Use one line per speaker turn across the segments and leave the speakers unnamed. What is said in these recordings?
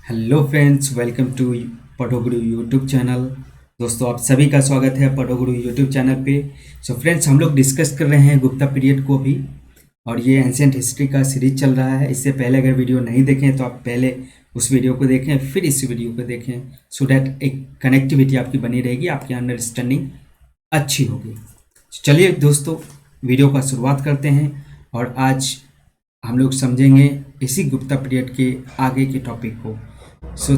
Hello friends, welcome to Padhoguru YouTube channel. दोस्तों, आप सभी का स्वागत है पढ़ोगुरु यूट्यूब चैनल पे। सो फ्रेंड्स, हम लोग डिस्कस कर रहे हैं गुप्ता पीरियड को भी, और ये एंशिएंट हिस्ट्री का सीरीज चल रहा है। इससे पहले अगर वीडियो नहीं देखें तो आप पहले उस वीडियो को देखें, फिर इस वीडियो को देखें, सो डैट एक कनेक्टिविटी आपकी बनी रहेगी, आपकी अंडरस्टैंडिंग अच्छी होगी। चलिए दोस्तों, वीडियो का शुरुआत करते हैं और आज हम लोग समझेंगे इसी गुप्ता पीरियड के आगे के टॉपिक को। सो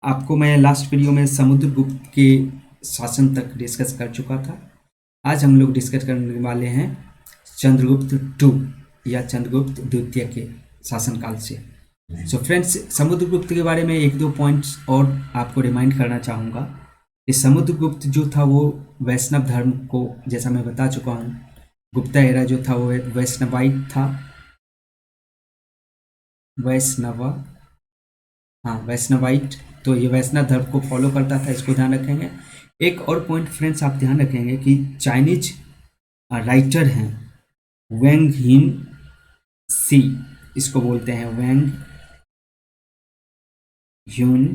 आपको मैं लास्ट वीडियो में समुद्रगुप्त के शासन तक डिस्कस कर चुका था। आज हम लोग डिस्कस करने वाले हैं चंद्रगुप्त टू या चंद्रगुप्त द्वितीय के शासनकाल से। सो फ्रेंड्स, समुद्रगुप्त के बारे में एक दो पॉइंट्स और आपको रिमाइंड करना चाहूँगा कि समुद्रगुप्त जो था वो वैष्णव धर्म को, जैसा मैं बता चुका हूँ, गुप्ता एरा जो था वो वैष्णवाइट था। वैष्णवाइट, तो ये वैष्णव धर्म को फॉलो करता था, इसको ध्यान रखेंगे। एक और पॉइंट फ्रेंड्स आप ध्यान रखेंगे कि चाइनीज राइटर हैं वैंग हिन सी, इसको बोलते हैं वैंग ह्यून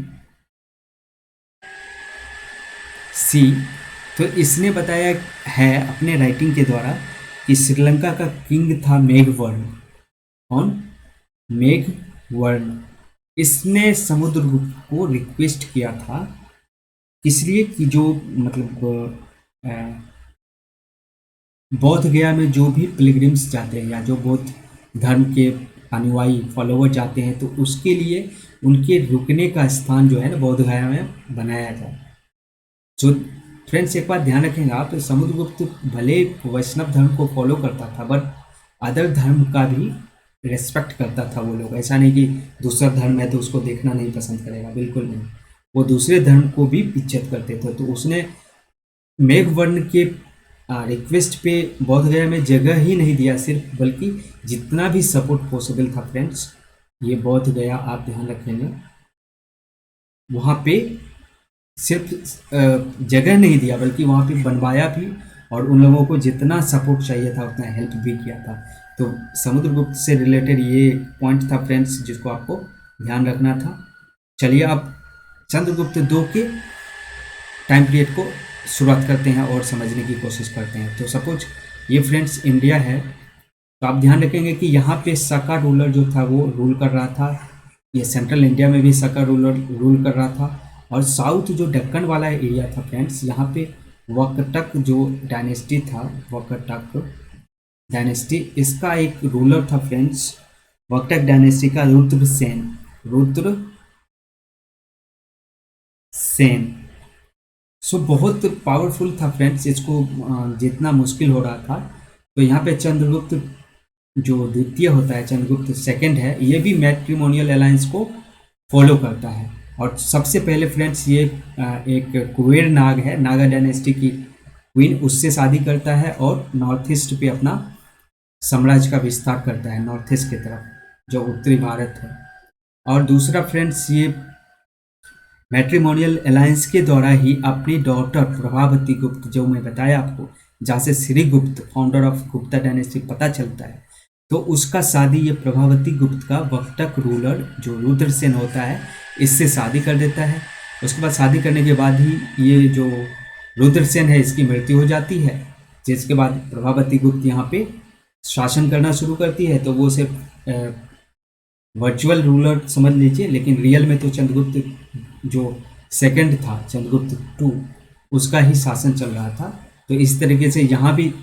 सी। तो इसने बताया है अपने राइटिंग के द्वारा कि श्रीलंका का किंग था मेघवर्ण। कौन? मेघवर्ण। इसने समुद्रगुप्त को रिक्वेस्ट किया था, इसलिए कि जो मतलब बौद्ध गया में जो भी पिलग्रिम्स जाते हैं या जो बौद्ध धर्म के अनुयायी फॉलोवर जाते हैं, तो उसके लिए उनके रुकने का स्थान जो है ना बौद्ध गया में बनाया जाए। जो फ्रेंड्स, एक बात ध्यान रखेंगे आप, समुद्रगुप्त भले वैष्णव धर्म को फॉलो करता था, बट अदर धर्म का भी रेस्पेक्ट करता था वो लोग। ऐसा नहीं कि दूसरा धर्म है तो उसको देखना नहीं पसंद करेगा, बिल्कुल नहीं। वो दूसरे धर्म को भी इज्जत करते थे। तो उसने मेघवर्ण के रिक्वेस्ट पे बौद्ध गया में जगह ही नहीं दिया सिर्फ, बल्कि जितना भी सपोर्ट पॉसिबल था फ्रेंड्स, ये बौद्ध गया आप ध्यान रखेंगे, वहाँ पे सिर्फ जगह नहीं दिया बल्कि वहाँ पे बनवाया भी, और उन लोगों को जितना सपोर्ट चाहिए था उतना हेल्प भी किया था। तो समुद्रगुप्त से रिलेटेड ये पॉइंट था फ्रेंड्स, जिसको आपको ध्यान रखना था। चलिए अब चंद्रगुप्त दो के टाइम पीरियड को शुरुआत करते हैं और समझने की कोशिश करते हैं। तो सपोज ये फ्रेंड्स इंडिया है, तो आप ध्यान रखेंगे कि यहाँ पे सका रूलर जो था वो रूल कर रहा था। ये सेंट्रल इंडिया में भी सका रूलर रूल कर रहा था, और साउथ जो दक्कन वाला एरिया था फ्रेंड्स, यहाँ पे वकटक जो डायनेस्टी था, वकटक डायनेस्टी, इसका एक रूलर था फ्रेंड्स, वकटक डायनेस्टी का रुद्रसेन। सो बहुत पावरफुल था फ्रेंड्स। इसको जितना मुश्किल हो रहा था, तो यहाँ पे चंद्रगुप्त जो द्वितीय होता है, चंद्रगुप्त सेकंड है, ये भी मैट्रिमोनियल अलायंस को फॉलो करता है। और सबसे पहले फ्रेंड्स ये एक कुबेर नाग है, नागा डायनेस्टी की क्वीन, उससे शादी करता है और नॉर्थ ईस्ट पे अपना साम्राज्य का विस्तार करता है, नॉर्थ ईस्ट की तरफ जो उत्तरी भारत है। और दूसरा फ्रेंड्स, ये मैट्रिमोनियल अलायंस के द्वारा ही अपनी डॉटर प्रभावती गुप्त, जो मैं बताया आपको, जहाँ से Srigupta founder of Gupta dynasty पता चलता है, तो उसका शादी ये प्रभावती गुप्त का वकटक रूलर जो रुद्रसेन होता है, इससे शादी कर देता है। उसके बाद शादी करने के बाद ही ये जो रुद्रसेन है इसकी मृत्यु हो जाती है, जिसके बाद प्रभावती गुप्त यहाँ पे शासन करना शुरू करती है। तो वो सिर्फ वर्चुअल रूलर समझ लीजिए, लेकिन रियल में तो चंद्रगुप्त जो सेकंड था, चंद्रगुप्त टू, उसका ही शासन चल रहा था। तो इस तरीके से यहाँ भी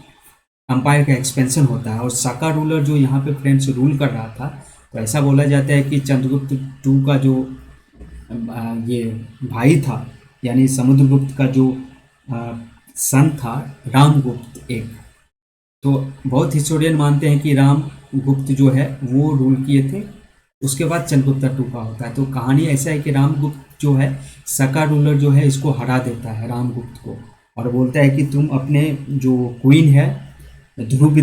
अंपायर का एक्सपेंशन होता है। और साका रूलर जो यहाँ पे फ्रेंड्स रूल कर रहा था, तो ऐसा बोला जाता है कि चंद्रगुप्त टू का जो ये भाई था, यानी समुद्रगुप्त का जो सन था, रामगुप्त एक, तो बहुत हिस्टोरियन मानते हैं कि रामगुप्त जो है वो रूल किए थे। उसके बाद चंद्रगुप्त टू का होता है। तो कहानी ऐसा है कि रामगुप्त जो है, सका रूलर जो है, इसको हरा देता है रामगुप्त को, और बोलता है कि तुम अपने जो क्वीन है ध्रुव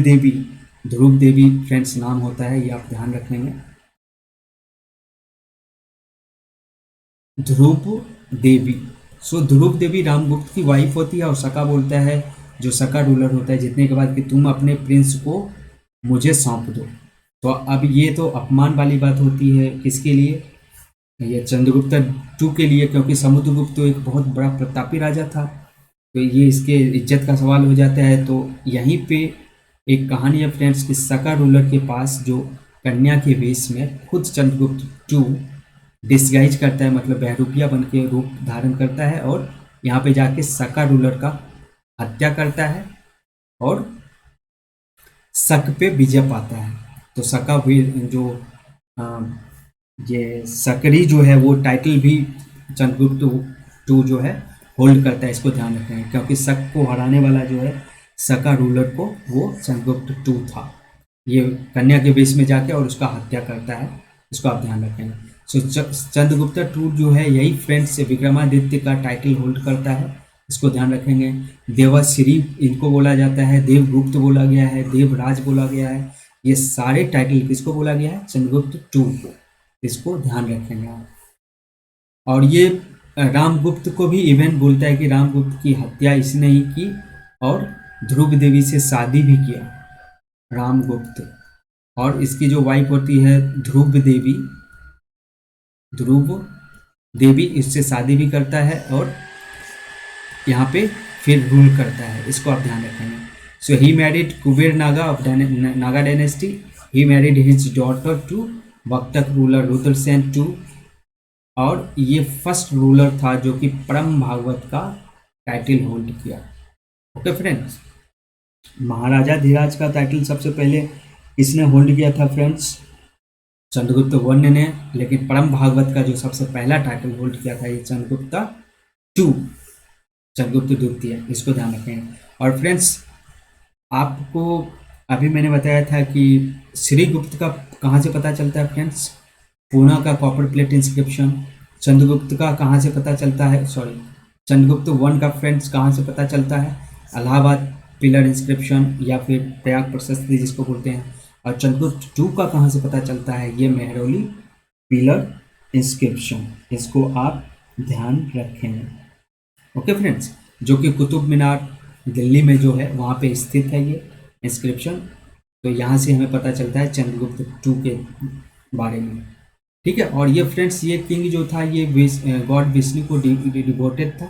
देवी फ्रेंड्स नाम होता है, ये आप ध्यान रखेंगे, ध्रुव देवी। सो ध्रुव देवी रामगुप्त की वाइफ होती है, और सका बोलता है, जो सका रूलर होता है, जितने के बाद कि तुम अपने प्रिंस को मुझे सौंप दो। तो अब ये तो अपमान वाली बात होती है किसके लिए, ये चंद्रगुप्त टू के लिए, क्योंकि समुद्रगुप्त तो एक बहुत बड़ा प्रतापी राजा था, तो ये इसके इज्जत का सवाल हो जाता है। तो यहीं पे एक कहानी है फ्रेंड्स कि सका रूलर के पास जो कन्या के वेश में खुद चंद्रगुप्त टू डिस्गाइज करता है, मतलब बहरूपिया बन के रूप धारण करता है और यहाँ पे जाके सका रूलर का हत्या करता है और शक पे विजय पाता है। तो सका भी जो ये सकरी जो है वो टाइटल भी चंद्रगुप्त टू जो है होल्ड करता है, इसको ध्यान रखें, क्योंकि शक को हराने वाला जो है सका रूलर को वो चंद्रगुप्त टू था। ये कन्या के वेश में जाके और उसका हत्या करता है, इसको आप ध्यान रखेंगे। सो चंद्रगुप्त टू जो है यही फ्रेंड्स विक्रमादित्य का टाइटल होल्ड करता है, इसको ध्यान रखेंगे। देवाश्री इनको बोला जाता है, देवगुप्त बोला गया है, देवराज बोला गया है, ये सारे टाइटल किसको बोला गया है, चंद्रगुप्त टू को, इसको ध्यान रखेंगे आप। और ये रामगुप्त को भी इवेंट बोलता है कि रामगुप्त की हत्या इसने ही की और ध्रुव देवी से शादी भी किया रामगुप्त, और इसकी जो वाइफ होती है ध्रुव देवी इससे शादी भी करता है और यहाँ पे फिर रूल करता है, इसको आप ध्यान रखेंगे। So he married Kuber Naga of Naga dynasty, he married his daughter to Vakataka ruler Rudrasen two, और ये फर्स्ट रूलर था जो कि परम भागवत का टाइटल होल्ड किया। ओके फ्रेंड्स, महाराजा धीराज का टाइटल सबसे पहले किसने होल्ड किया था फ्रेंड्स, चंद्रगुप्त वन ने, लेकिन परम भागवत का जो सबसे पहला टाइटल होल्ड किया था ये चंद्रगुप्त टू, चंद्रगुप्त द्वितीय, इसको ध्यान रखें। और फ्रेंड्स आपको अभी मैंने बताया था कि श्रीगुप्त का कहाँ से पता चलता है फ्रेंड्स, पूना का कॉपर प्लेट इंस्क्रिप्शन। चंद्रगुप्त का कहाँ से पता चलता है, सॉरी चंद्रगुप्त वन का फ्रेंड्स कहाँ से पता चलता है, इलाहाबाद पिलर इंस्क्रिप्शन या फिर प्रयाग प्रशस्ति जिसको बोलते हैं। और चंद्रगुप्त टू का कहाँ से पता चलता है, ये मेहरौली पिलर इंस्क्रिप्शन, इसको आप ध्यान रखेंगे। ओके फ्रेंड्स, जो कि कुतुब मीनार दिल्ली में जो है वहाँ पे स्थित है ये इंस्क्रिप्शन, तो यहाँ से हमें पता चलता है चंद्रगुप्त टू के बारे में, ठीक है। और ये फ्रेंड्स ये किंग जो था ये गॉड विष्णु को डिवोटेड था।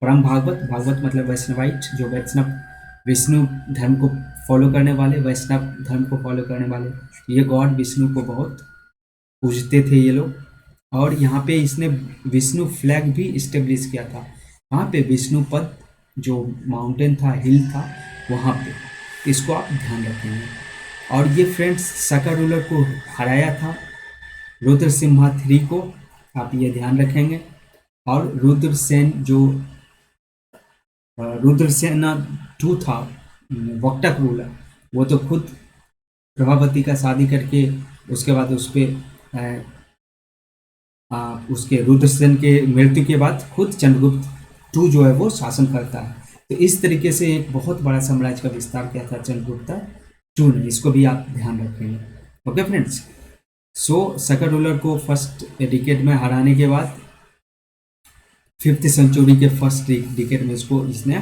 परम भागवत मतलब वैष्णवाइट, जो वैष्णव विष्णु धर्म को फॉलो करने वाले, वैष्णव धर्म को फॉलो करने वाले, ये गॉड विष्णु को बहुत पूजते थे ये लोग। और यहाँ पे इसने विष्णु फ्लैग भी इस्टेब्लिश किया था, वहाँ पे विष्णु पद जो माउंटेन था, हिल था, वहाँ पे, इसको आप ध्यान रखेंगे। और ये फ्रेंड्स सका रूलर को हराया था रुद्र सिम्हा थ्री को, आप ये ध्यान रखेंगे। और रुद्रसेन जो रुद्रसेना टू था वक्टक रूलर, वो तो खुद प्रभावती का शादी करके उसके बाद उस पर उसके रुद्रसेन के मृत्यु के बाद खुद चंद्रगुप्त टू जो है वो शासन करता है। तो इस तरीके से एक बहुत बड़ा साम्राज्य का विस्तार किया था चंद्रगुप्त टू ने, इसको भी आप ध्यान रखेंगे। ओके फ्रेंड्स, सो सका रूलर को फर्स्ट डिकेड में हराने के बाद 5th सेंचुरी के फर्स्ट डिकेड में इसने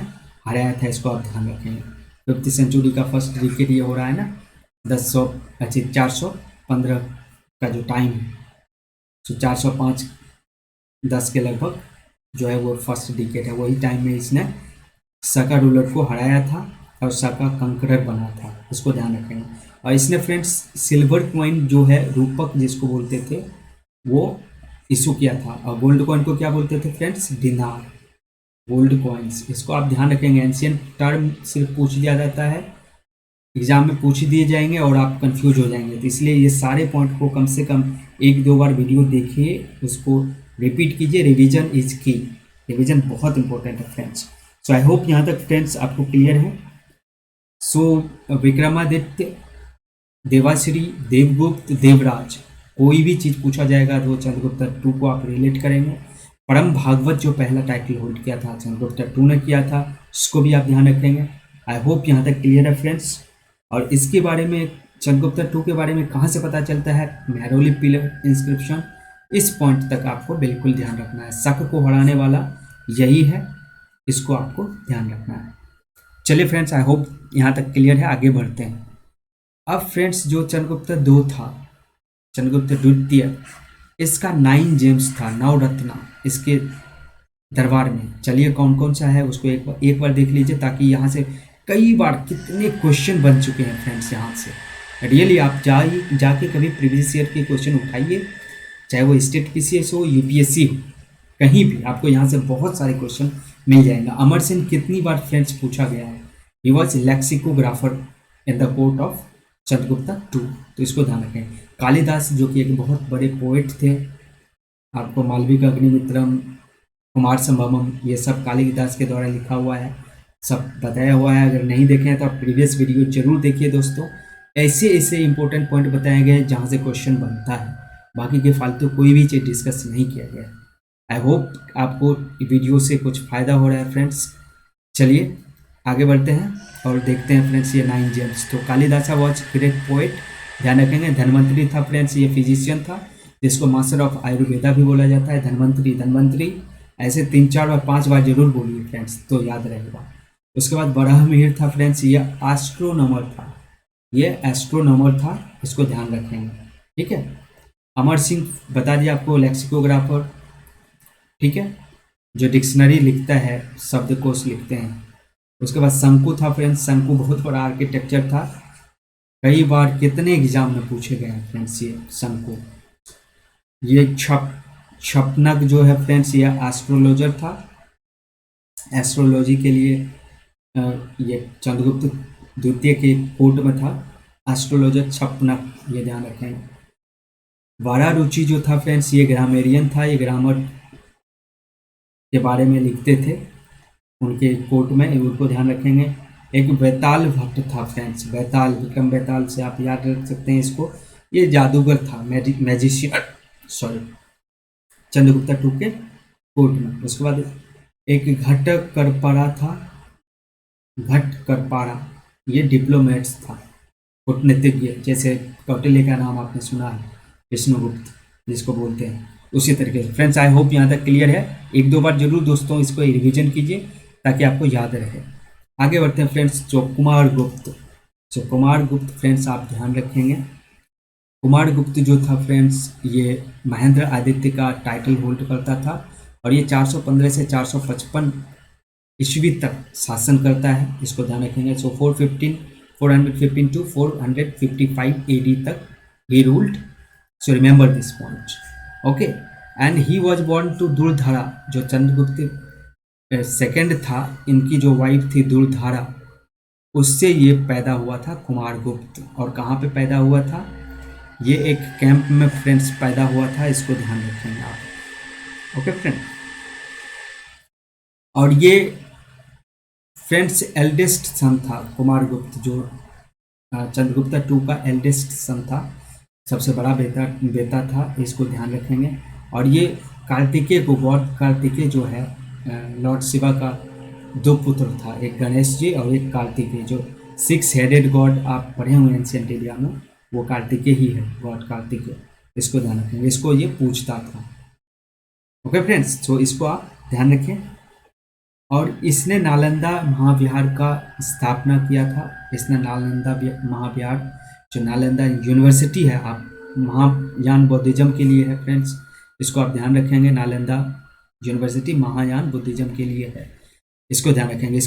हराया था, इसको आप ध्यान रखेंगे। 5th सेंचुरी का फर्स्ट डिकेड ये हो रहा है ना 415 का जो टाइम है, तो 405 10 के लगभग जो है वो फर्स्ट डिकेड है, वही टाइम में इसने सका रूलर को हराया था और सका कंकरर बना था, इसको ध्यान रखेंगे। और इसने फ्रेंड्स सिल्वर कॉइन जो है रूपक जिसको बोलते थे वो इशू किया था, और गोल्ड कॉइन को क्या बोलते थे फ्रेंड्स, दिनार, गोल्ड कॉइन्स, इसको आप ध्यान रखेंगे। एंशियंट टर्म सिर्फ पूछ दिया जाता है, एग्जाम में पूछ दिए जाएंगे और आप कंफ्यूज हो जाएंगे, तो इसलिए ये सारे पॉइंट को कम से कम 1-2 बार वीडियो देखिए, उसको रिपीट कीजिए। रिवीजन इज की, रिवीजन बहुत इंपॉर्टेंट है फ्रेंड्स। सो आई होप यहाँ तक फ्रेंड्स आपको क्लियर है। सो विक्रमादित्य, देवाश्री, देवगुप्त, देवराज, कोई भी चीज़ पूछा जाएगा तो चंद्रगुप्त टू को आप रिलेट करेंगे। परम भागवत जो पहला टाइटल होल्ड किया था चंद्रगुप्त टू ने किया था, उसको भी आप ध्यान रखेंगे। आई होप यहाँ तक क्लियर है फ्रेंड्स। और इसके बारे में चंद्रगुप्त टू के बारे में कहाँ से पता चलता है, मेहरौली पिलर इंस्क्रिप्शन, इस पॉइंट तक आपको बिल्कुल ध्यान रखना है। शक को हराने वाला यही है, इसको आपको ध्यान रखना है। चलिए फ्रेंड्स, आई होप यहाँ तक क्लियर है, आगे बढ़ते हैं। अब फ्रेंड्स जो चंद्रगुप्त दो था, चंद्रगुप्त द्वितीय, इसका 9 जेम्स था, 9 रत्न इसके दरबार में। चलिए कौन कौन सा है उसको एक बार देख लीजिए, ताकि यहाँ से कई बार कितने क्वेश्चन बन चुके हैं फ्रेंड्स यहाँ से। रियली आप जाके कभी प्रीवियस ईयर के क्वेश्चन उठाइए, चाहे वो स्टेट पीसीएस हो, यूपीएससी हो, कहीं भी आपको यहाँ से बहुत सारे क्वेश्चन मिल जाएंगे। अमर सिंह कितनी बार फ्रेंड्स पूछा गया है, he was lexicographer in the court of Chandragupta two, तो इसको ध्यान रखें। कालिदास जो कि एक बहुत बड़े पोएट थे, आपको मालविका अग्निमित्रम, कुमार संभवम, ये सब कालिदास के द्वारा लिखा हुआ है, सब बताया हुआ है। अगर नहीं देखे हैं तो आप प्रीवियस वीडियो जरूर देखिए दोस्तों, ऐसे ऐसे इंपॉर्टेंट पॉइंट बताए गए हैं जहाँ से क्वेश्चन बनता है, बाकी के फालतू कोई भी चीज़ डिस्कस नहीं किया गया। आई होप आपको वीडियो से कुछ फ़ायदा हो रहा है फ्रेंड्स। चलिए आगे बढ़ते हैं और देखते हैं फ्रेंड्स ये 9 जेम्स। तो कालिदासा वॉज ग्रेट पोएट, ध्यान रखेंगे। धनवंतरी था फ्रेंड्स, ये फिजिशियन था, जिसको मास्टर ऑफ आयुर्वेदा भी बोला जाता है। धनवंतरी ऐसे 3 4 और 5 बार जरूर बोलिए फ्रेंड्स, तो याद रहेगा। उसके बाद बराहमिहिर था फ्रेंड्स, ये एस्ट्रोनॉमर था, ये एस्ट्रोनॉमर था, इसको ध्यान रखेंगे, ठीक है। अमर सिंह बता दिया आपको, लेक्सिकोग्राफर, ठीक है, जो डिक्शनरी लिखता है, शब्दकोश लिखते हैं। उसके बाद शंकु था फ्रेंड्स, शंकु बहुत बड़ा आर्किटेक्चर था, कई बार कितने एग्जाम में पूछे गए हैं फ्रेंड्स ये शंकु। ये छपनक जो है फ्रेंड्स, ये एस्ट्रोलॉजर था, एस्ट्रोलॉजी के लिए ये चंद्रगुप्त द्वितीय के कोर्ट में था, एस्ट्रोलॉजर छपनक, ये ध्यान रखें। वारारुचि जो था फ्रेंड्स, ये ग्रामेरियन था, ये ग्रामर के बारे में लिखते थे उनके कोर्ट में, उनको ध्यान रखेंगे। एक बैताल भट्ट था फ्रेंड्स, बैताल, विक्रम बैताल से आप याद रख सकते हैं इसको, ये जादूगर था, मैजिशियन, सॉरी, चंद्रगुप्ता टू के कोर्ट में। उसके बाद एक घट करपारा था, घट करपारा, ये डिप्लोमेट्स था, कूटनीतिज्ञ, जैसे कौटिल्य का नाम आपने सुना है, विष्णुगुप्त जिसको बोलते हैं, उसी तरीके से। फ्रेंड्स आई होप यहाँ तक क्लियर है, एक दो बार जरूर दोस्तों इसको रिवीजन कीजिए ताकि आपको याद रहे। आगे बढ़ते हैं फ्रेंड्स, जो कुमार गुप्त फ्रेंड्स आप ध्यान रखेंगे। कुमार गुप्त जो था फ्रेंड्स, ये महेंद्र आदित्य का टाइटल होल्ड करता था, और ये 415 से 455 ईस्वी तक शासन करता है, इसको ध्यान रखेंगे। सो 415 टू 455 एडी तक he ruled, so remember this point, okay. And he was born to Durdhara, जो चंद्रगुप्त सेकंड था, इनकी जो वाइफ थी दुर्धरा, उससे ये पैदा हुआ था कुमार गुप्त। और कहाँ पे पैदा हुआ था, ये एक कैंप में फ्रेंड्स पैदा हुआ था, इसको ध्यान रखेंगे आप, ओके फ्रेंड। और ये फ्रेंड्स एल्डेस्ट सन था कुमार गुप्त, जो चंद्रगुप्ता टू का एल्डेस्ट सन था, सबसे बड़ा बेटा था, इसको ध्यान रखेंगे। और ये कार्तिकेय को, गॉड कार्तिकेय जो है लॉर्ड शिवा का 2 पुत्र था, एक गणेश जी और एक कार्तिकेय, जो 6 हेडेड गॉड आप पढ़े हुए एंशिएंट इंडिया में, वो कार्तिकेय ही है, गॉड कार्तिकेय, इसको ध्यान रखेंगे। इसको ये पूछता था, ओके फ्रेंड्स, तो इसको आप ध्यान रखें। और इसने नालंदा महाविहार का स्थापना किया था, इसने नालंदा महाविहार, जो नालंदा यूनिवर्सिटी है, आप महायान बौद्धिज्म के लिए है फ्रेंड्स, इसको आप ध्यान रखेंगे। नालंदा यूनिवर्सिटी महायान बुद्धिज्म के लिए है, इसको ध्यान रखेंगे।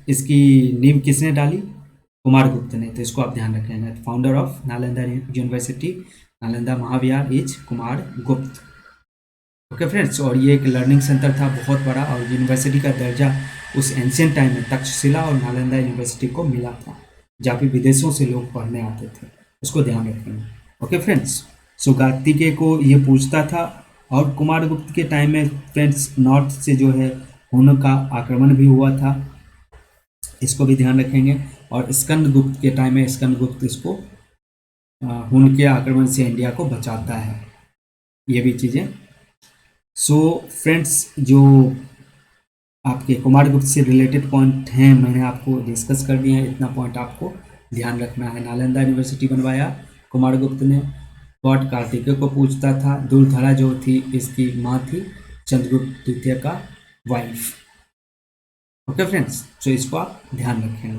इसकी नींव किसने डाली, कुमार गुप्त ने, तो इसको आप ध्यान रखेंगे। Founder of Nalanda university, Nalanda Mahavihara is Kumara Gupta, okay friends. और ये एक लर्निंग सेंटर था बहुत बड़ा, और यूनिवर्सिटी का दर्जा उस एंशिएंट टाइम में तक्षशिला और नालंदा यूनिवर्सिटी को मिला था, जहाँ पे विदेशों से लोग पढ़ने आते थे, उसको ध्यान रखेंगे, ओके फ्रेंड्स। सो कार्तिकेय को ये पूछता था, और कुमार गुप्त के टाइम में फ्रेंड्स नॉर्थ से जो है हुन का आक्रमण भी हुआ था, इसको भी ध्यान रखेंगे। और स्कंद गुप्त के टाइम में स्कंद गुप्त इसको हुन के आक्रमण से इंडिया को बचाता है, ये भी चीज़ें। सो फ्रेंड्स, जो आपके कुमार गुप्त से रिलेटेड पॉइंट हैं मैंने आपको डिस्कस कर दिए हैं, इतना पॉइंट आपको ध्यान रखना है। नालंदा यूनिवर्सिटी बनवाया कुमार गुप्त ने, गॉड कार्तिकेय को पूछता था, दुर्धरा जो थी इसकी माँ थी, चंद्रगुप्त द्वितीय का वाइफ, ओके फ्रेंड्स, तो इसको आप ध्यान रखेंगे।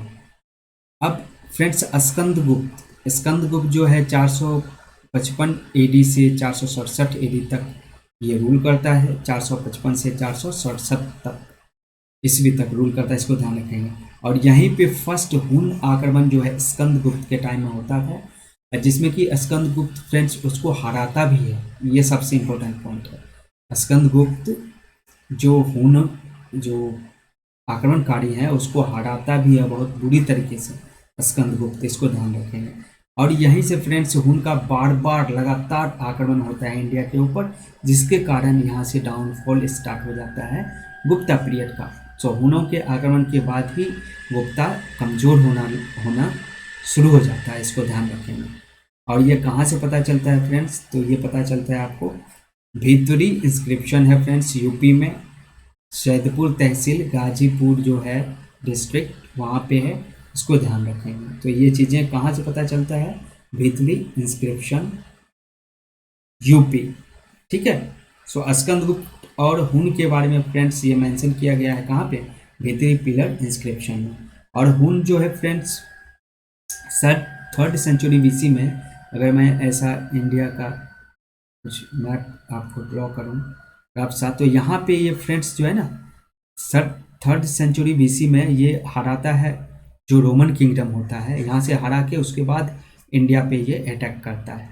अब फ्रेंड्स स्कंद गुप्त, स्कंदगुप्त जो है 455 एडी से 467 एडी तक ये रूल करता है, 455 से 467 तक ईस्वी तक रूल करता है, इसको ध्यान रखेंगे। और यहीं पे फर्स्ट हुन आक्रमण जो है स्कंदगुप्त के टाइम में होता था, जिसमें कि स्कंदगुप्त फ्रेंड्स उसको हराता भी है। ये सबसे इम्पोर्टेंट पॉइंट है। स्कंदगुप्त जो हुन जो आक्रमणकारी है उसको हराता भी है बहुत बुरी तरीके से स्कंदगुप्त, इसको ध्यान रखेंगे। और यहीं से फ्रेंड्स हुन का बार बार लगातार आक्रमण होता है इंडिया के ऊपर, जिसके कारण यहाँ से डाउनफॉल स्टार्ट हो जाता है गुप्ता पीरियड का। सो हुनों के आक्रमण के बाद ही गुप्ता कमज़ोर होना शुरू हो जाता है, इसको ध्यान रखेंगे। और ये कहाँ से पता चलता है फ्रेंड्स, तो ये पता चलता है आपको भीतरी इंस्क्रिप्शन है फ्रेंड्स, यूपी में सैदपुर तहसील गाजीपुर जो है डिस्ट्रिक्ट वहाँ पे है, इसको ध्यान रखेंगे। तो ये चीज़ें कहाँ से पता चलता है, भीतरी इंस्क्रिप्शन यूपी, ठीक है। सो स्कंदगुप्त और हुन के बारे में फ्रेंड्स ये मेंशन किया गया है कहाँ पे, भीतरी पिलर इंस्क्रिप्शन में। और हुन जो है फ्रेंड्स 3rd सेंचुरी बीसी में, अगर मैं ऐसा इंडिया का कुछ मैप आपको ड्रॉ करूँ आप साथ, तो यहाँ पे ये फ्रेंड्स जो है ना 3rd सेंचुरी बीसी में ये हराता है जो रोमन किंगडम होता है, यहाँ से हरा के उसके बाद इंडिया पे ये अटैक करता है।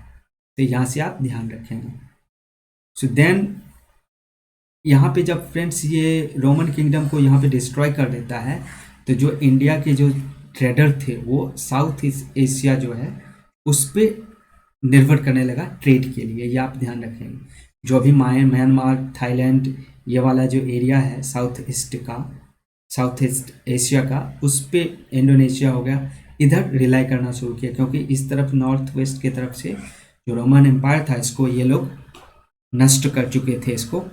तो यहाँ से आप ध्यान रखेंगे। सो देन यहाँ पे जब फ्रेंड्स ये रोमन किंगडम को यहाँ पे डिस्ट्रॉय कर देता है, तो जो इंडिया के जो ट्रेडर थे वो साउथ ईस्ट एशिया जो है उस पर निर्भर करने लगा ट्रेड के लिए, ये आप ध्यान रखेंगे। जो अभी म्यांमार, थाईलैंड, ये वाला जो एरिया है साउथ ईस्ट एशिया का, उस पर इंडोनेशिया हो गया, इधर रिलाई करना शुरू किया, क्योंकि इस तरफ नॉर्थ वेस्ट की तरफ से जो रोमन एम्पायर था इसको ये लोग नष्ट कर चुके थे, इसको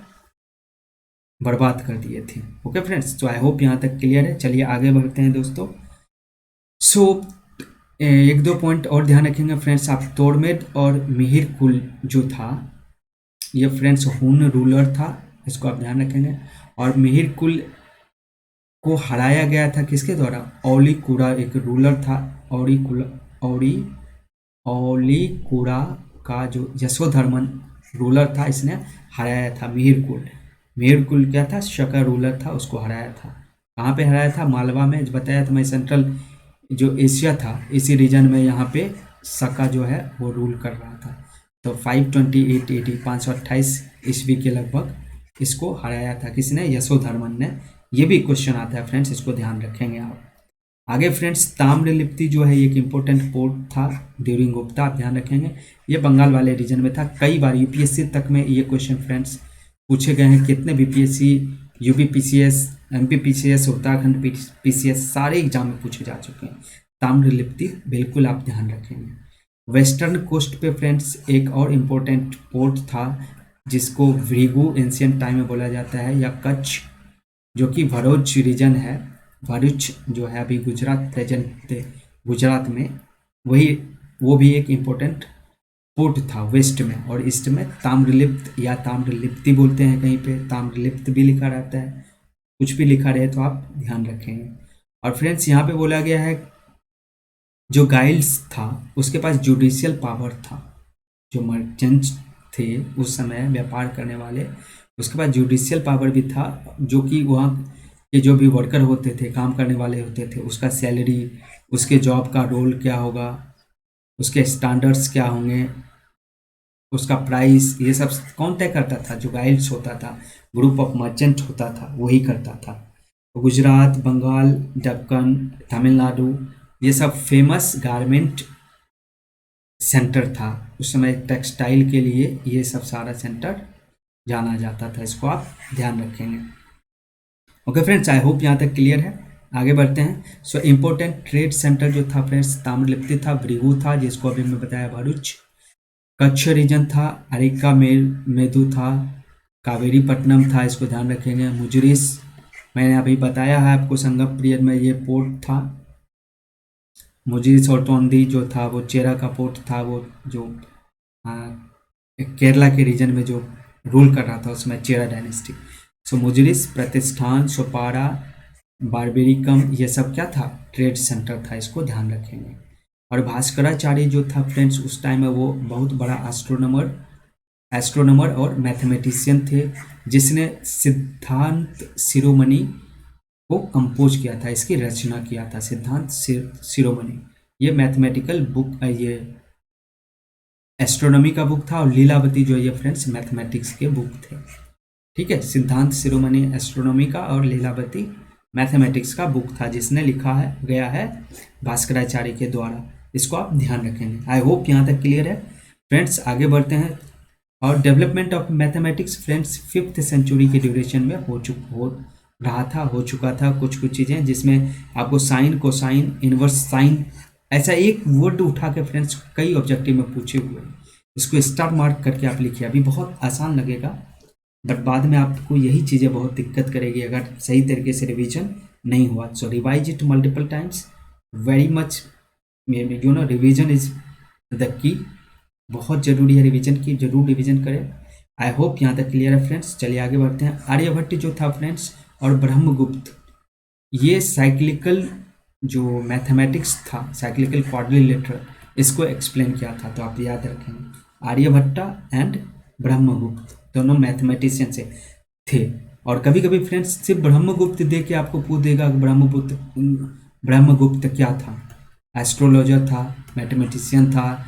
बर्बाद कर दिए थे। ओके फ्रेंड्स, तो आई होप यहाँ तक क्लियर है। चलिए आगे बढ़ते हैं दोस्तों। सो एक दो पॉइंट और ध्यान रखेंगे फ्रेंड्स आप। तोड़मेद और मिहिर कुल जो था ये फ्रेंड्स हुन रूलर था, इसको आप ध्यान रखेंगे। और मिहिर कुल को हराया गया था किसके द्वारा, औली कुरा एक रूलर था, औली कुरा का जो यशोधर्मन रूलर था, इसने हराया था मिहिर कुल क्या था, शका रूलर था, उसको हराया था। कहाँ पे हराया था, मालवा में, बताया था मैं। सेंट्रल जो एशिया था इसी रीजन में यहाँ पे शका जो है वो रूल कर रहा था। तो 528 AD 528 ईस्वी के लगभग इसको हराया था किसने, यशोधर्मन ने। ये भी क्वेश्चन आता है फ्रेंड्स, इसको ध्यान रखेंगे आप। आगे फ्रेंड्स ताम्रलिप्ति जो है एक इम्पोर्टेंट पोर्ट था ड्यूरिंग गुप्ता, आप ध्यान रखेंगे। ये बंगाल वाले रीजन में था। कई बार यूपीएससी तक में ये क्वेश्चन फ्रेंड्स पूछे गए हैं। कितने BPSC, UPPCS, MPPCS, Uttarakhand PCS सारे एग्जाम में पूछे जा चुके हैं। ताम्रलिप्ति बिल्कुल आप ध्यान रखेंगे। वेस्टर्न कोस्ट पे फ्रेंड्स एक और इम्पोर्टेंट पोर्ट था जिसको भृगु एंशियंट टाइम में बोला जाता है, या कच्छ, जो कि भरूच रीजन है। भरूच जो है अभी गुजरात, प्रेजेंट गुजरात में, वो भी एक इम्पोर्टेंट पोर्ट था वेस्ट में। और ईस्ट में ताम्रलिप्त या ताम्रलिप्ति बोलते हैं, कहीं पे ताम्रलिप्त भी लिखा रहता है, कुछ भी लिखा रहे तो आप ध्यान रखेंगे। और फ्रेंड्स यहाँ पे बोला गया है जो गाइल्स था उसके पास जुडिशियल पावर था। जो मर्चेंट्स थे उस समय व्यापार करने वाले, उसके पास जुडिशियल पावर भी था, जो कि वहाँ के जो भी वर्कर होते थे, काम करने वाले होते थे, उसका सैलरी, उसके जॉब का रोल क्या होगा, उसके स्टैंडर्ड्स क्या होंगे, उसका प्राइस, ये सब कौन तय करता था, जो गाइड्स होता था, ग्रुप ऑफ मर्चेंट होता था, वही करता था। तो गुजरात, बंगाल, दक्कन, तमिलनाडु, ये सब फेमस गारमेंट सेंटर था उस समय। टेक्सटाइल के लिए ये सब सारा सेंटर जाना जाता था, इसको आप ध्यान रखेंगे। ओके फ्रेंड्स, आई होप यहाँ तक क्लियर है। आगे बढ़ते हैं। सो इम्पोर्टेंट ट्रेड सेंटर जो था फ्रेंड्स, ताम्रलिप्ति था, भृगु था जिसको अभी मैं बताया, भरूच, कच्छ रीजन था, अरिका मेदु था, कावेरी पट्टनम था, इसको ध्यान रखेंगे। मुजरिस मैंने अभी बताया है आपको, संगम पीरियड में ये पोर्ट था। मुजरिस और तोंदी जो था वो चेरा का पोर्ट था, वो जो केरला के रीजन में जो रूल कर रहा था उसमें, चेरा डायनेस्टी। सो मुजरिस, प्रतिष्ठान, सोपारा, बारबेरिकम, ये सब क्या था, ट्रेड सेंटर था, इसको ध्यान रखेंगे। और भास्कराचार्य जो था फ्रेंड्स उस टाइम में वो बहुत बड़ा एस्ट्रोनॉमर और मैथमेटिशियन थे, जिसने सिद्धांत शिरोमणि को कंपोज किया था, इसकी रचना किया था। सिद्धांत शिरोमणि ये मैथमेटिकल बुक, ये एस्ट्रोनॉमी का बुक था, और लीलावती जो ये फ्रेंड्स मैथमेटिक्स के बुक थे। ठीक है, सिद्धांत शिरोमणि एस्ट्रोनॉमी का और लीलावती मैथमेटिक्स का बुक था, जिसने लिखा है गया है भास्कराचार्य के द्वारा। इसको आप ध्यान रखेंगे। आई होप यहाँ तक क्लियर है फ्रेंड्स। आगे बढ़ते हैं। और development of mathematics friends 5th century के ड्यूरेशन में हो चुका था कुछ चीज़ें, जिसमें आपको साइन, कोसाइन, इनवर्स साइन, ऐसा एक वर्ड उठा के फ्रेंड्स कई ऑब्जेक्टिव में पूछे हुए हैं। इसको स्टार मार्क करके आप लिखिए। अभी बहुत आसान लगेगा, बट बाद में आपको यही चीज़ें बहुत दिक्कत करेगी अगर सही तरीके से रिवीजन नहीं हुआ। So revise it multiple times, very much, revision is the key. बहुत जरूरी है रिवीजन की, जरूर रिवीजन करें। आई होप यहाँ तक क्लियर है फ्रेंड्स। चलिए आगे बढ़ते हैं। आर्यभट्ट जो था फ्रेंड्स और ब्रह्मगुप्त, ये साइक्लिकल जो मैथमेटिक्स था, साइक्लिकल क्वाड्रिलेटरल, इसको एक्सप्लेन किया था। तो आप याद रखेंगे आर्यभट्टा एंड ब्रह्मगुप्त दोनों मैथमेटिशियन से थे। और कभी कभी फ्रेंड्स सिर्फ ब्रह्मगुप्त दे के आपको पूछ देगा ब्रह्मगुप्त क्या था। एस्ट्रोलॉजर था, मैथमेटिशियन था,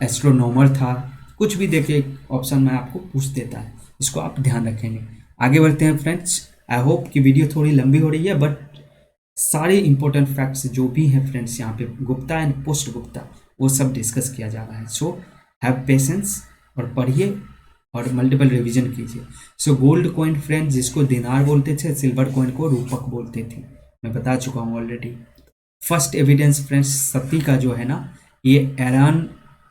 एस्ट्रोनॉमर था, कुछ भी देके ऑप्शन में आपको पूछ देता है। इसको आप ध्यान रखेंगे। आगे बढ़ते हैं फ्रेंड्स। आई होप कि वीडियो थोड़ी लंबी हो रही है, बट सारे इंपॉर्टेंट फैक्ट्स जो भी हैं फ्रेंड्स यहाँ पे गुप्ता एंड पोस्ट गुप्ता वो सब डिस्कस किया जा रहा है। सो हैव पेशेंस और पढ़िए और मल्टीपल रिवीजन कीजिए। सो गोल्ड कॉइन फ्रेंड्स जिसको दिनार बोलते थे, सिल्वर कॉइन को रूपक बोलते थे, मैं बता चुका हूँ ऑलरेडी। फर्स्ट एविडेंस फ्रेंड्स सती का जो है ना, ये ईरान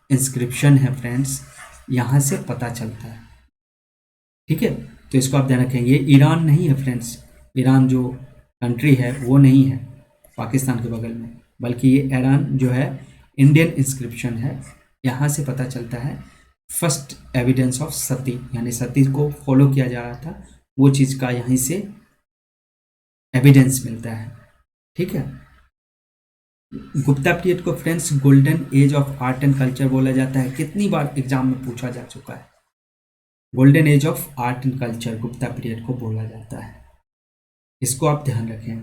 इंस्क्रिप्शन है फ्रेंड्स, यहाँ से पता चलता है। ठीक है, तो इसको आप ध्यान रखें। ये ईरान नहीं है फ्रेंड्स, ईरान जो कंट्री है वो नहीं है पाकिस्तान के बगल में, बल्कि ये ईरान जो है इंडियन इंस्क्रिप्शन है, यहाँ से पता चलता है। फर्स्ट एविडेंस ऑफ सती, यानी सती को फॉलो किया जा रहा था, वो चीज़ का यहीं से एविडेंस मिलता है। ठीक है, गुप्ता पीरियड को friends golden age of art and culture बोला जाता है। कितनी बार एग्जाम में पूछा जा चुका है। Golden age of art and culture Gupta period को बोला जाता है, इसको आप ध्यान रखें।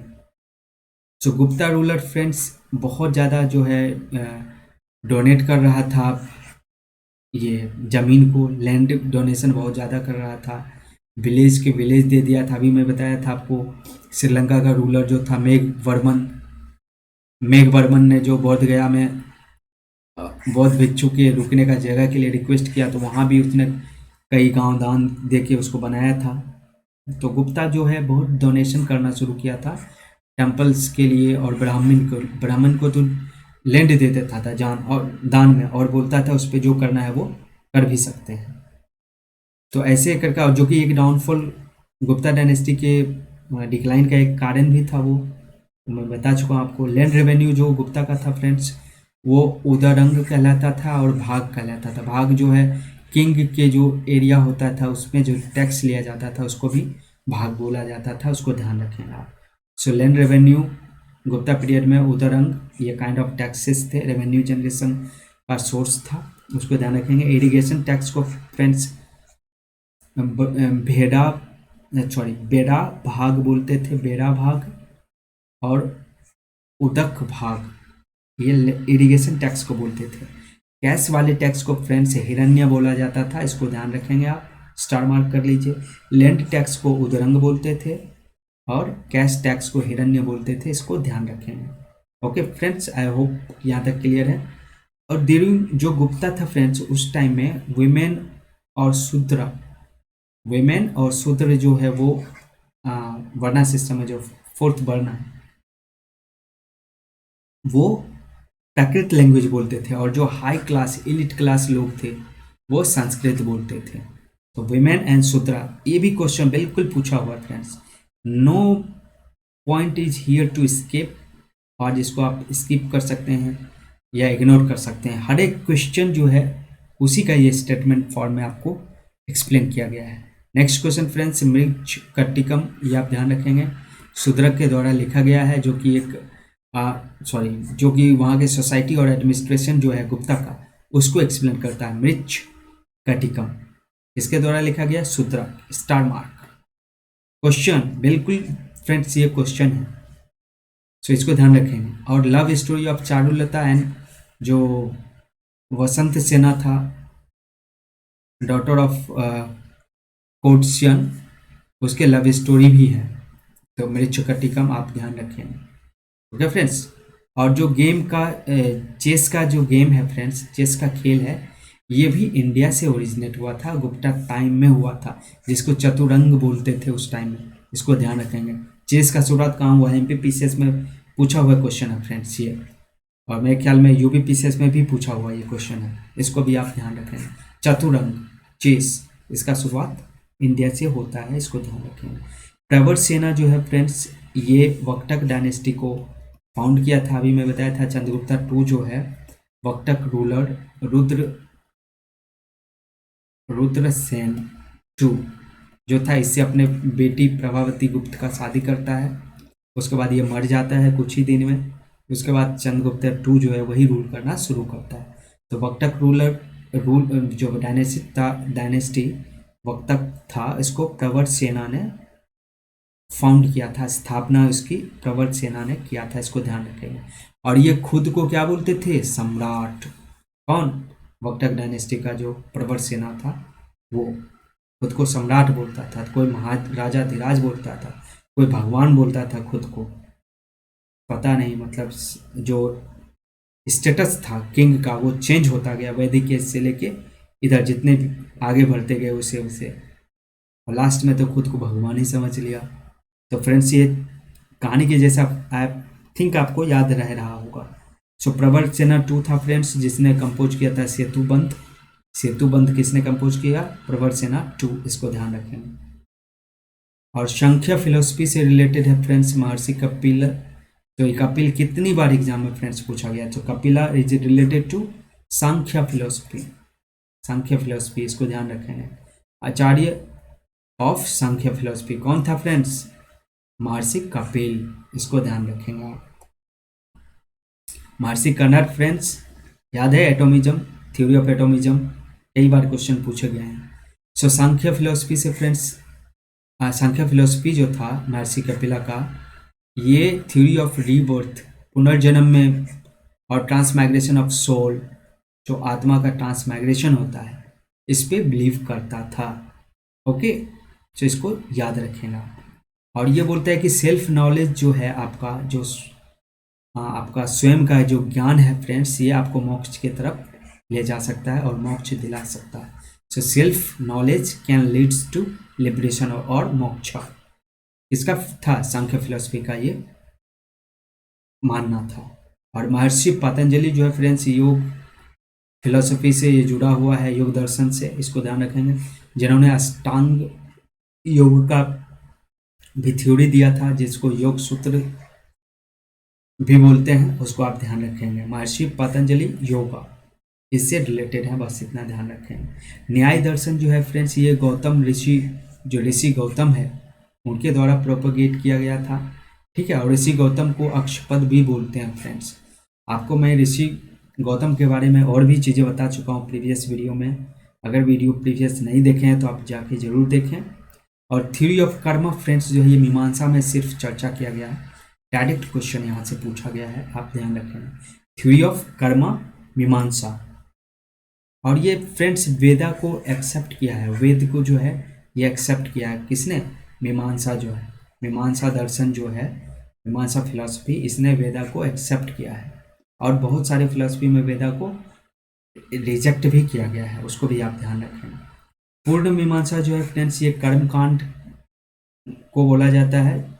सो गुप्ता रूलर फ्रेंड्स बहुत ज़्यादा जो है डोनेट कर रहा था ये ज़मीन को, लैंड डोनेशन बहुत ज़्यादा कर रहा था, विलेज के विलेज दे दिया था। अभी मैं बताया था आपको श्रीलंका का रूलर जो था मेघवर्मन ने जो बोध गया में बौद्ध भिक्षु के रुकने का जगह के लिए रिक्वेस्ट किया, तो वहाँ भी उसने कई गांव दान दे के उसको बनाया था। तो गुप्ता जो है बहुत डोनेशन करना शुरू किया था टेम्पल्स के लिए, और ब्राह्मण को तो लैंड दे देता था जान और दान में, और बोलता था उस पर जो करना है वो कर भी सकते हैं। तो ऐसे करके, और जो कि एक डाउनफॉल गुप्ता डायनेस्टी के डिक्लाइन का एक कारण भी था, वो मैं बता चुका हूँ आपको। लैंड रेवेन्यू जो गुप्ता का था फ्रेंड्स, वो उदरंग कहलाता था और भाग कहलाता था। भाग जो है किंग के जो एरिया होता था उसमें जो टैक्स लिया जाता था उसको भी भाग बोला जाता था, उसको ध्यान रखेंगे आप। So land revenue Gupta period में उदरंग, ये काइंड ऑफ टैक्सेस थे, रेवेन्यू जनरेशन का सोर्स था, उसको ध्यान रखेंगे। इरिगेशन टैक्स को फ्रेंड्स बेड़ा भाग बोलते थे, बेड़ा भाग और उदक भाग, ये इरिगेशन टैक्स को बोलते थे। कैश वाले टैक्स को फ्रेंड्स हिरण्य बोला जाता था, इसको ध्यान रखेंगे आप, स्टार मार्क कर लीजिए। लैंड टैक्स को उदरंग बोलते थे और कैश टैक्स को हिरण्य बोलते थे, इसको ध्यान रखेंगे। ओके फ्रेंड्स, आई होप यहाँ तक क्लियर है। और ड्यूरिंग जो गुप्ता था फ्रेंड्स उस टाइम में वुमेन और शूद्र जो है वो वर्णा सिस्टम में जो फोर्थ वर्ण है वो प्राकृत लैंग्वेज बोलते थे, और जो हाई क्लास इलिट क्लास लोग थे वो संस्कृत बोलते थे। तो विमेन एंड शूद्रा, ये भी क्वेश्चन बिल्कुल पूछा हुआ friends, no point is here to skip, और जिसको आप स्किप कर सकते हैं या इग्नोर कर सकते हैं। हर एक क्वेश्चन जो है उसी का ये स्टेटमेंट फॉर्म में आपको एक्सप्लेन किया गया है। नेक्स्ट क्वेश्चन फ्रेंड्स, मृग कर्टिकम, ये आप ध्यान रखेंगे, शूद्रक के द्वारा लिखा गया है, जो कि एक सॉरी, जो कि वहाँ के सोसाइटी और एडमिनिस्ट्रेशन जो है गुप्ता का, उसको एक्सप्लेन करता है, मृच्छ कटिकम। इसके द्वारा लिखा गया शूद्रक, स्टार मार्क। क्वेश्चन, बिल्कुल फ्रेंड्स ये क्वेश्चन है, सो इसको ध्यान रखेंगे। और love story of Charulata and जो वसंत सेना था, डॉटर ऑफ कोटसियन, उसके लव स्टोरी भी है। तो मृच्छकटिकम आप ध्यान रखें। Okay friends. और जो गेम का चेस का जो गेम है फ्रेंड्स, चेस का खेल है, ये भी इंडिया से ओरिजिनेट हुआ था, गुप्ता टाइम में हुआ था, जिसको चतुरंग बोलते थे उस टाइम में। इसको ध्यान रखेंगे। चेस का शुरुआत कहाँ हुआ है, एमपीपीसीएस में पूछा हुआ क्वेश्चन है फ्रेंड्स ये, और मेरे ख्याल में यूपीपीसीएस में भी पूछा हुआ ये क्वेश्चन है, इसको भी आप ध्यान रखेंगे। चतुरंग चेस, इसका शुरुआत इंडिया से होता है, इसको ध्यान रखेंगे। प्रवर सेना जो है फ्रेंड्स, ये वक्टक डायनेस्टी को फाउंड किया था। अभी मैं बताया था चंद्रगुप्ता टू जो है, वक्टक रूलर रुद्रसेन टू जो था, इससे अपने बेटी प्रभावती गुप्त का शादी करता है। उसके बाद ये मर जाता है कुछ ही दिन में। उसके बाद चंद्रगुप्ता टू जो है वही रूल करना शुरू करता है। तो वक्टक रूल जो डायनेस्टी वक्तक था, इसको प्रवर सेना ने फाउंड किया था, स्थापना उसकी प्रवर सेना ने किया था, इसको ध्यान रखेंगे। और ये खुद को क्या बोलते थे, सम्राट। कौन, वक्टक डायनेस्टी का जो प्रवर सेना था वो खुद को सम्राट बोलता था, कोई महाराजा धीराज बोलता था, कोई भगवान बोलता था खुद को, पता नहीं, मतलब जो स्टेटस था किंग का वो चेंज होता गया वैदिक एज से लेके इधर, जितने भी आगे बढ़ते गए उसे और लास्ट में तो खुद को भगवान ही समझ लिया। तो फ्रेंड्स ये कहानी के जैसा आई थिंक आपको याद रह रहा होगा। सो प्रवर सेना टू था फ्रेंड्स, जिसने कंपोज किया था सेतुबंध। सेतुबंध किसने कंपोज किया, प्रवर सेना टू, इसको ध्यान रखेंगे। और संख्या फिलोसफी से रिलेटेड है फ्रेंड्स, महर्षि कपिल। तो ये कपिल कितनी बार एग्जाम में फ्रेंड्स पूछा गया, तो Kapila is related to Samkhya philosophy, Samkhya philosophy, इसको ध्यान रखेंगे। आचार्य ऑफ सांख्य फिलोसफी कौन था फ्रेंड्स, महर्षि कपिल, इसको ध्यान रखेंगे आप। महर्षि कनर फ्रेंड्स याद है, एटोमिज्म, थ्योरी ऑफ एटोमिज्म, कई बार क्वेश्चन पूछे गए हैं। सो सांख्य फिलोसफी से फ्रेंड्स, सांख्य फिलोसफी जो था महर्षि कपिला का, ये थ्योरी ऑफ रीबर्थ, पुनर्जन्म में, और ट्रांसमाइग्रेशन ऑफ सोल, जो आत्मा का ट्रांसमाइग्रेशन होता है, इस पे बिलीव करता था। ओके, तो इसको याद रखेगा। और ये बोलता है कि सेल्फ नॉलेज जो है आपका, जो आपका स्वयं का जो ज्ञान है फ्रेंड्स, ये आपको मोक्ष की तरफ ले जा सकता है और मोक्ष दिला सकता है। So self knowledge can leads to liberation और मोक्ष, इसका था सांख्य फिलोसफी का ये मानना था। और महर्षि पतंजलि जो है फ्रेंड्स, योग फिलोसफी से ये जुड़ा हुआ है, योग दर्शन से, इसको ध्यान रखेंगे, जिन्होंने अष्टांग योग का भी थ्योरी दिया था, जिसको योग सूत्र भी बोलते हैं, उसको आप ध्यान रखेंगे। महर्षि पतंजलि योगा इससे रिलेटेड है, बस इतना ध्यान रखेंगे। न्याय दर्शन जो है फ्रेंड्स, ये गौतम ऋषि, जो ऋषि गौतम है उनके द्वारा प्रोपोगेट किया गया था, ठीक है। और ऋषि गौतम को अक्षपद भी बोलते हैं फ्रेंड्स। आपको मैं ऋषि गौतम के बारे में और भी चीज़ें बता चुका हूँ प्रीवियस वीडियो में, अगर वीडियो प्रीवियस नहीं देखे हैं तो आप जाके जरूर देखें। और थ्योरी ऑफ कर्म फ्रेंड्स जो है, ये मीमांसा में सिर्फ चर्चा किया गया है, डायरेक्ट क्वेश्चन यहाँ से पूछा गया है, आप ध्यान रखें। थ्योरी ऑफ कर्म मीमांसा, और ये फ्रेंड्स वेदा को एक्सेप्ट किया है, वेद को जो है ये एक्सेप्ट किया है, किसने, मीमांसा जो है, मीमांसा दर्शन जो है, मीमांसा फिलॉसफी, इसने वेदा को एक्सेप्ट किया है। और बहुत सारे फिलॉसफी में वेदा को रिजेक्ट भी किया गया है, उसको भी आप ध्यान रखें। पूर्ण मीमांसा जो है फ्रेंड्स, ये कर्मकांड को बोला जाता है,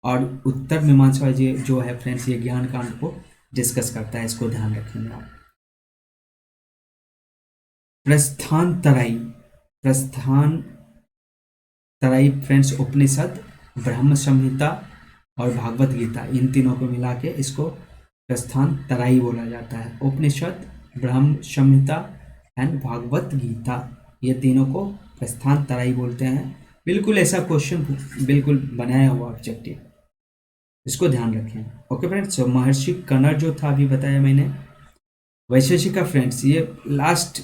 और उत्तर मीमांसा जो है फ्रेंड्स, ये ज्ञान कांड को डिस्कस करता है, इसको ध्यान रखेंगे आप। प्रस्थान तराई फ्रेंड्स, उपनिषद, ब्रह्म संहिता और भागवत गीता, इन तीनों को मिला के इसको प्रस्थान तराई बोला जाता है। उपनिषद, ब्रह्म संहिता एंड भागवत गीता, ये तीनों को प्रस्थान तराई बोलते हैं। बिल्कुल ऐसा क्वेश्चन बिल्कुल बनाया हुआ ऑब्जेक्टिव। इसको ध्यान रखें। ओके फ्रेंड्स, तो महर्षि कनर जो था अभी बताया मैंने। वैशेषिक का फ्रेंड्स ये लास्ट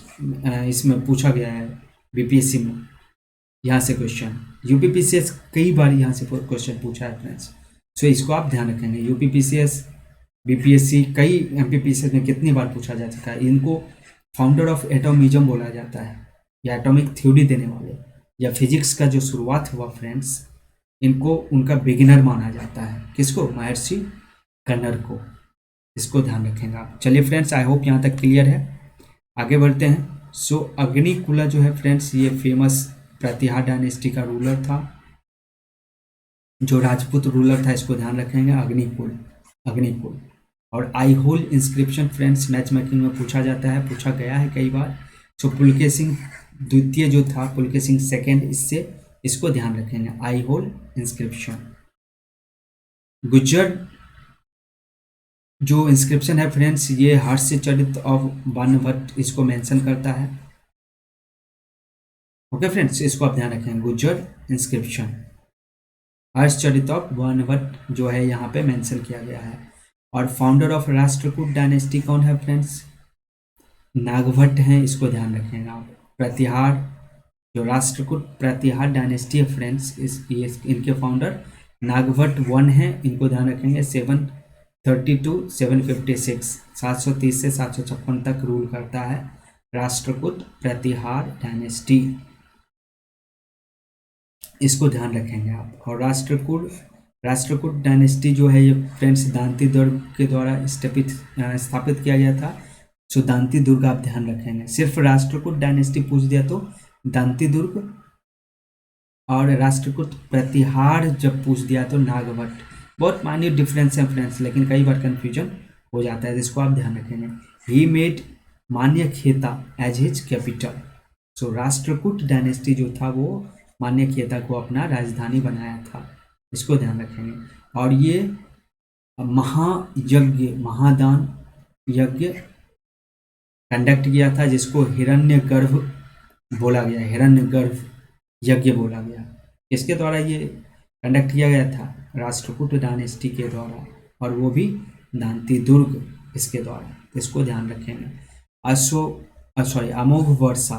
इसमें पूछा गया है बीपीएससी में, यहाँ से क्वेश्चन, यूपीपीसीएस कई बार यहाँ से क्वेश्चन पूछा है फ्रेंड्स। सो इसको आप ध्यान रखेंगे, यूपीपीसीएस, बीपीएससी, कई एमपीपीसीएस में कितनी बार पूछा जा चुका है। इनको फाउंडर ऑफ एटॉमिज्म बोला जाता है, या एटॉमिक थ्योरी देने वाले, या फिजिक्स का जो शुरुआत हुआ फ्रेंड्स, इनको उनका बिगिनर माना जाता है। किसको? महर्षि कन्नर को। इसको ध्यान रखेंगे आप। चलिए फ्रेंड्स, आई होप यहाँ तक क्लियर है। आगे बढ़ते हैं। सो अग्निकुला जो है फ्रेंड्स, ये फेमस प्रतिहार डायनेस्टी का रूलर था, जो राजपूत रूलर था। इसको ध्यान रखेंगे, अग्निकुल, अग्निकुल। और Aihole inscription friends match making में पूछा जाता है, पूछा गया है कई बार। सो पुलकेशिन द्वितीय जो था, पुलकेशिन सेकेंड, इसको ध्यान रखेंगे, आई होल इंस्क्रिप्शन। गुज्जर जो इंस्क्रिप्शन है फ्रेंड्स, ये हर्षचरित ऑफ बाणभट्ट इसको मेंशन करता है। ओके फ्रेंड्स, इसको आप ध्यान रखें, गुज्जर इंस्क्रिप्शन, हर्षचरित ऑफ बाणभट्ट जो है यहाँ पे मेंशन किया गया है। और फाउंडर ऑफ राष्ट्रकूट डायनेस्टी कौन है फ्रेंड्स? नागभट्ट हैं, इसको ध्यान रखेंगे आप। प्रतिहार जो राष्ट्रकूट प्रतिहार डायनेस्टी है फ्रेंड्स, इनके फाउंडर नागभट्ट वन है, इनको ध्यान रखेंगे। 732 756, 730 से 756 तक रूल करता है राष्ट्रकूट प्रतिहार डायनेस्टी, इसको ध्यान रखेंगे आप। और राष्ट्रकूट डायनेस्टी जो है ये फ्रेंड्स दांती दुर्ग के द्वारा स्थापित किया गया था। सो दांती दुर्ग आप ध्यान रखेंगे। सिर्फ राष्ट्रकूट डायनेस्टी पूछ दिया तो दांती दुर्ग, और राष्ट्रकूट प्रतिहार जब पूछ दिया तो नागभट्ट। बहुत माइन्यूट डिफरेंस है फ्रेंड्स, लेकिन कई बार कन्फ्यूजन हो जाता है, इसको आप ध्यान रखेंगे। ही मेड मान्य खेता एज हिज कैपिटल। सो राष्ट्रकूट डायनेस्टी जो था वो मान्य खेता को अपना राजधानी बनाया था, इसको ध्यान रखेंगे। और ये महायज्ञ, महादान यज्ञ कंडक्ट किया था, जिसको हिरण्यगर्भ बोला गया, हिरण्यगर्भ यज्ञ बोला गया। किसके द्वारा ये कंडक्ट किया गया था? राष्ट्रकूट डायनेस्टी के द्वारा, और वो भी दांती दुर्ग इसके द्वारा, इसको ध्यान रखेंगे। अमोघ वर्षा,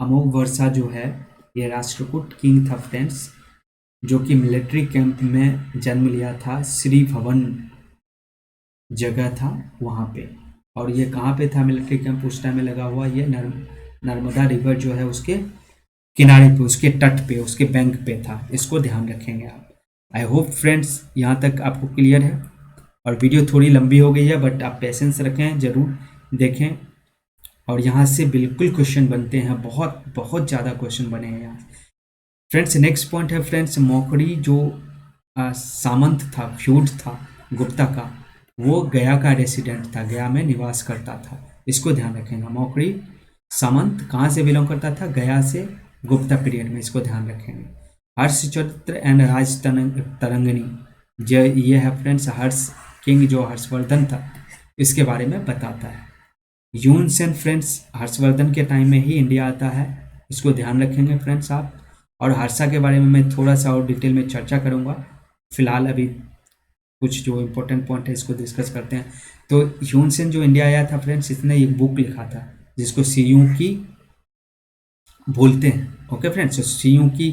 अमोघ वर्षा जो है ये राष्ट्रकूट किंग था फ्रेंड्स, जो कि मिलिट्री कैंप में जन्म लिया था, श्री भवन जगह था वहाँ पे। और ये कहाँ पे था मिलिट्री कैंप उस टाइम में लगा हुआ? ये नर्मदा रिवर जो है उसके किनारे पे, उसके तट पे, उसके बैंक पे था, इसको ध्यान रखेंगे आप। आई होप फ्रेंड्स यहाँ तक आपको क्लियर है। और वीडियो थोड़ी लंबी हो गई है, बट आप पेशेंस रखें, ज़रूर देखें। और यहाँ से बिल्कुल क्वेश्चन बनते हैं, बहुत बहुत ज़्यादा क्वेश्चन बने हैं यहाँ फ्रेंड्स। नेक्स्ट पॉइंट है फ्रेंड्स, मौखड़ी जो सामंत था, फ्यूड था गुप्ता का, वो गया का रेसिडेंट था, गया में निवास करता था, इसको ध्यान रखेंगे। मौखड़ी सामंत कहाँ से बिलोंग करता था? गया से, गुप्ता पीरियड में, इसको ध्यान रखेंगे। हर्षचरित्र एंड राज तरंगिणी, ये है फ्रेंड्स हर्ष किंग जो हर्षवर्धन था, इसके बारे में बताता है। यूनसेन फ्रेंड्स हर्षवर्धन के टाइम में ही इंडिया आता है, इसको ध्यान रखेंगे फ्रेंड्स आप। और हर्षा के बारे में मैं थोड़ा सा और डिटेल में चर्चा करूँगा, फिलहाल अभी कुछ जो इम्पोर्टेंट पॉइंट है इसको डिस्कस करते हैं। तो ह्यूनसेन जो इंडिया आया था फ्रेंड्स, इसने एक बुक लिखा था जिसको सियूकी बोलते हैं। ओके फ्रेंड्स, तो सियूकी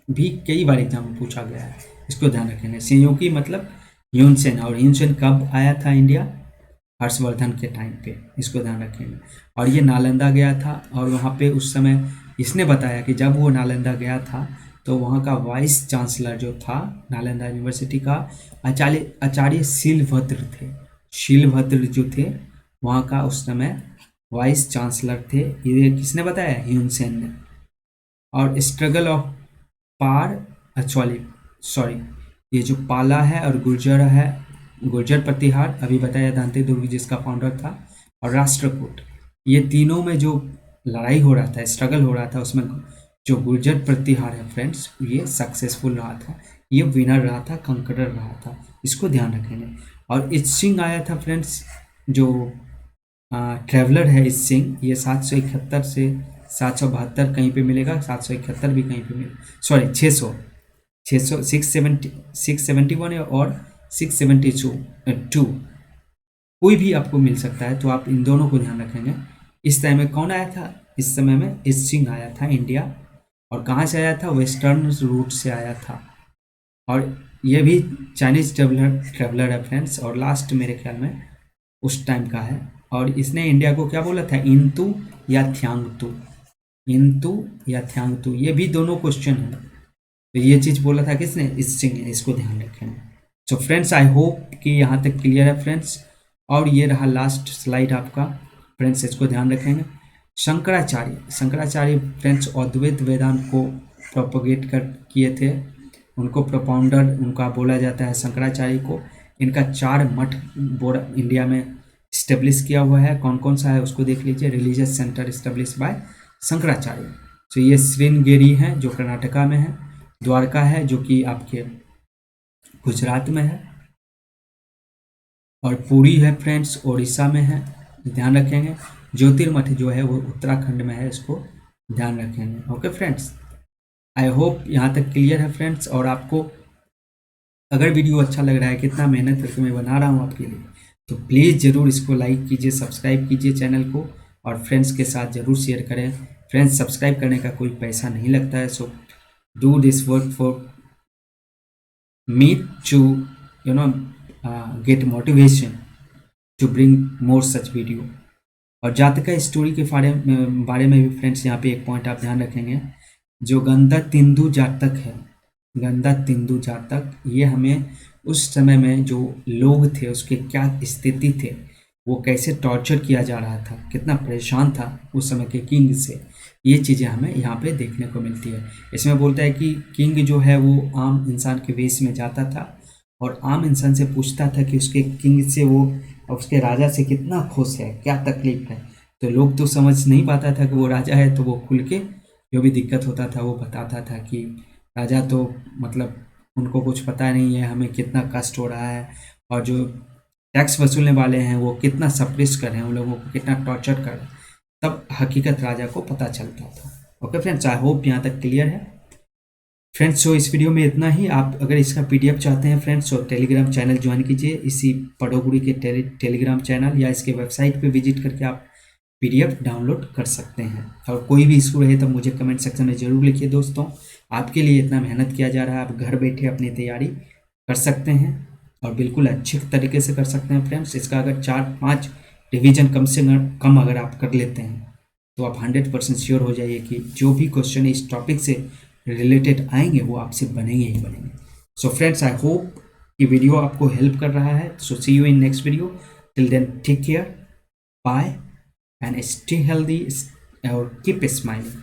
भी कई बार एग्जाम में पूछा गया है, इसको ध्यान रखेंगे। सियूकी मतलब ह्यूनसेन, और ह्यूनसेन कब आया था इंडिया? हर्षवर्धन के टाइम पे, इसको ध्यान रखेंगे। और ये नालंदा गया था, और वहाँ पे उस समय इसने बताया कि जब वो नालंदा गया था तो वहाँ का वाइस चांसलर जो था नालंदा यूनिवर्सिटी का, आचार्य शीलभद्र थे। शीलभद्र जो थे वहाँ का उस समय वाइस चांसलर थे, ये किसने बताया? ह्यूनसेन ने। और स्ट्रगल ऑफ ये जो पाला है और गुर्जर है, गुर्जर प्रतिहार अभी बताया, दांती दुर्ग जिसका फाउंडर था, और राष्ट्रकूट, ये तीनों में जो लड़ाई हो रहा था, स्ट्रगल हो रहा था, उसमें जो गुर्जर प्रतिहार है फ्रेंड्स, ये सक्सेसफुल रहा था, ये विनर रहा था, कंकरर रहा था, इसको ध्यान रखेंगे। और इत्सिंग आया था फ्रेंड्स, जो ट्रैवलर है इत्सिंग, ये 771 से 772 कहीं पे मिलेगा, 771 भी कहीं पे मिलेगा, सॉरी 671 है, और 672 कोई भी आपको मिल सकता है, तो आप इन दोनों को ध्यान रखेंगे। इस टाइम में कौन आया था? इस समय में ईस्ट आया था इंडिया, और कहाँ से आया था? वेस्टर्न रूट से आया था, और ये भी चाइनीज ट्रेवलर है फ्रेंड्स, और लास्ट मेरे ख्याल में उस टाइम का है। और इसने इंडिया को क्या बोला था? इंतु या थ्यांगतु, इंतु या थ्यांगतु, ये भी दोनों क्वेश्चन है। तो ये चीज़ बोला था किसने? ईस्ट ने। इसको ध्यान रखें। सो फ्रेंड्स, आई होप कि यहाँ तक क्लियर है फ्रेंड्स। और ये रहा लास्ट स्लाइड आपका फ्रेंड्स, इसको ध्यान रखेंगे। शंकराचार्य फ्रेंड्स अद्वैत वेदांत को प्रोपोगेट कर किए थे, उनको प्रोपाउंडर उनका बोला जाता है शंकराचार्य को। इनका 4 मठ इंडिया में इस्टेब्लिश किया हुआ है। कौन कौन सा है उसको देख लीजिए। Religious centre establish by Shankaracharya. तो ये श्रृंगेरी है जो कर्नाटका में है, द्वारका है जो कि आपके गुजरात में है, और पुरी है फ्रेंड्स उड़ीसा में है, ध्यान रखेंगे। ज्योतिर्मठ जो है वो उत्तराखंड में है, इसको ध्यान रखेंगे। ओके फ्रेंड्स, आई होप यहाँ तक क्लियर है फ्रेंड्स। और आपको अगर वीडियो अच्छा लग रहा है, कितना मेहनत करके मैं बना रहा हूँ आपके लिए, तो प्लीज़ ज़रूर इसको लाइक कीजिए, सब्सक्राइब कीजिए चैनल को, और फ्रेंड्स के साथ ज़रूर शेयर करें। फ्रेंड्स, सब्सक्राइब करने का कोई पैसा नहीं लगता है, so do this work for me to get motivation to bring more such video। और जातका स्टोरी के बारे में भी फ्रेंड्स यहाँ पे एक पॉइंट आप ध्यान रखेंगे। जो गंदा तिंदु जातक है, गंदा तिंदु जातक, ये हमें उस समय में जो लोग थे उसके क्या स्थिति थे, वो कैसे टॉर्चर किया जा रहा था, कितना परेशान था उस समय के किंग से, ये चीज़ें हमें यहाँ पे देखने को मिलती है। इसमें बोलता है कि किंग जो है वो आम इंसान के वेश में जाता था और आम इंसान से पूछता था कि उसके किंग से, वो उसके राजा से कितना खुश है, क्या तकलीफ है। तो लोग तो समझ नहीं पाता था कि वो राजा है, तो वो खुल के जो भी दिक्कत होता था वो बताता था कि राजा तो मतलब उनको कुछ पता नहीं है, हमें कितना कष्ट हो रहा है, और जो टैक्स वसूलने वाले हैं वो कितना सप्रेस कर रहे हैं, उन लोगों को कितना टॉर्चर कर रहे हैं। तब हकीकत राजा को पता चलता था। ओके फ्रेंड्स, आई होप यहाँ तक क्लियर है फ्रेंड्स। सो इस वीडियो में इतना ही। आप अगर इसका पीडीएफ चाहते हैं फ्रेंड्स, तो टेलीग्राम चैनल ज्वाइन कीजिए, इसी पढ़ोगुड़ी के टेलीग्राम चैनल या इसके वेबसाइट पे विजिट करके आप पीडीएफ डाउनलोड कर सकते हैं। और कोई भी इशू रहे तो मुझे कमेंट सेक्शन में ज़रूर लिखिए दोस्तों। आपके लिए इतना मेहनत किया जा रहा है, आप घर बैठे अपनी तैयारी कर सकते हैं और बिल्कुल अच्छे तरीके से कर सकते हैं फ्रेंड्स। इसका अगर 4-5 रिविजन कम से कम अगर आप कर लेते हैं, तो आप 100% श्योर हो जाइए कि जो भी क्वेश्चन इस टॉपिक से रिलेटेड आएंगे वो आपसे बनेंगे ही बनेंगे। सो फ्रेंड्स, आई होप ये वीडियो आपको हेल्प कर रहा है। So see you in next video. Till then, take care, bye and stay healthy और कीप स्माइलिंग।